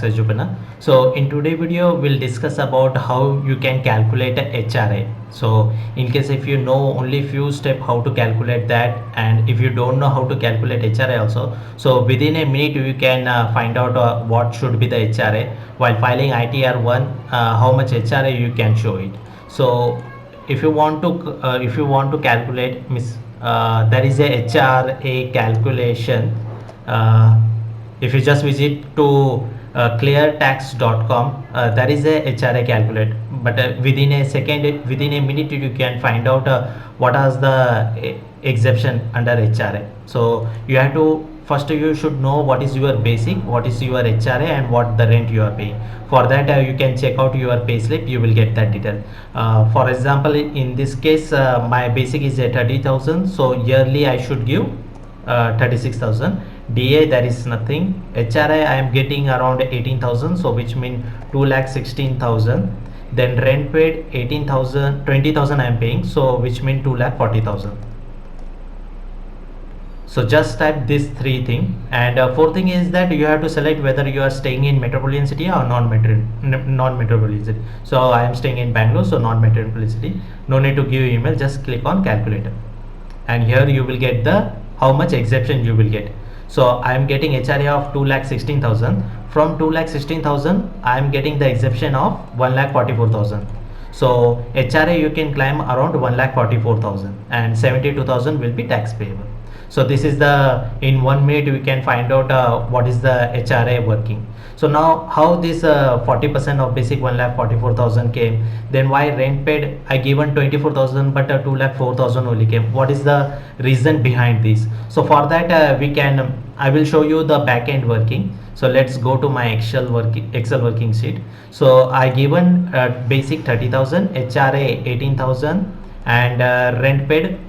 Tax Entrepreneur. So in today's video we'll discuss about how you can calculate a HRA. So in case if you know only few steps how to calculate that, and if you don't know how to calculate HRA also, so within a minute you can find out what should be the HRA. While filing ITR1, how much HRA you can show it. So if you want to calculate, there is a HRA calculation. If you just visit to cleartax.com, there is a HRA calculate, but within a second, within a minute you can find out what is the exception under HRA. So you have to first, you should know what is your basic, what is your HRA, and what the rent you are paying. For that you can check out your payslip, you will get that detail. For example, in this case my basic is 30,000, so yearly I should give 36,000. DA there is nothing. HRI I am getting around 18,000, so which means 2,16,000. Then rent paid 18,000, 20,000 I am paying, so which means 2,40,000. So just type this three thing, and fourth thing is that you have to select whether you are staying in metropolitan city or non-metropolitan city. So I am staying in Bangalore, so non-metropolitan city. No need to give email, just click on calculator, and here you will get the how much exception you will get. So I am getting HRA of 2,16,000. From 2,16,000 I am getting the exception of 1,44,000. So HRA you can claim around 1,44,000, and 72,000 will be tax payable. So this is the, in 1 minute we can find out what is the HRA working. So now how this 40% of basic 1,44,000 came, then why rent paid I given 24,000 but 2,04,000 only came. What is the reason behind this? So for that we can, I will show you the back end working. So let's go to my Excel working sheet. So I given basic 30,000, HRA 18,000, and rent paid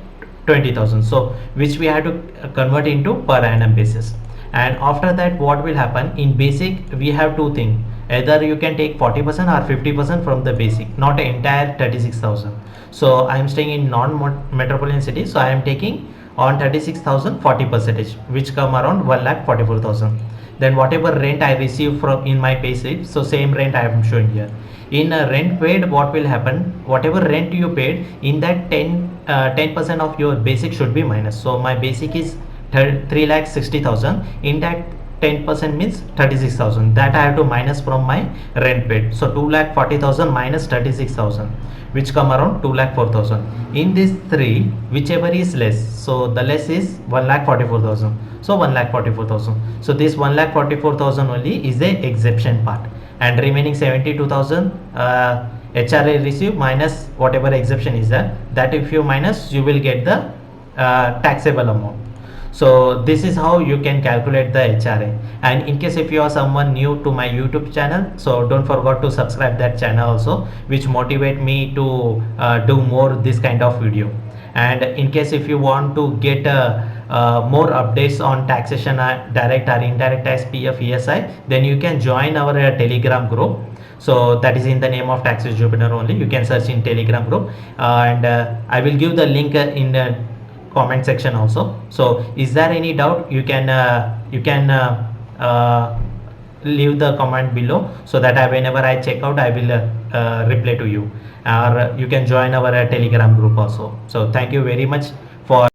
20,000, so which we have to convert into per annum basis. And after that what will happen, in basic we have two things, either you can take 40% or 50% from the basic, not entire 36,000. So I am staying in non-metropolitan city, so I am taking on 36,000 40%, which come around 1,44,000. Then whatever rent I receive from in my payslip, so same rent I am showing here. In rent paid, what will happen, whatever rent you paid, in that 10% of your basic should be minus. So my basic is 3,60,000, in that 10% means 36,000, that I have to minus from my rent paid. So 2,40,000 minus 36,000, which come around 2,04,000. In these three, whichever is less, so the less is 1,44,000, so 1,44,000. So this 1,44,000 only is the exception part, and remaining 72,000 HRA receive minus whatever exception is there, that if you minus you will get the taxable amount. So this is how you can calculate the HRA. And in case if you are someone new to my YouTube channel, so don't forget to subscribe that channel also, which motivate me to do more this kind of video. And in case if you want to get more updates on taxation, direct or indirect tax, PF, ESI, then you can join our Telegram group. So that is in the name of Tax Entrepreneur only. You can search in Telegram group, and I will give the link in the comment section also. So is there any doubt, you can leave the comment below, so that whenever I check out I will reply to you, or you can join our Telegram group also. So thank you very much for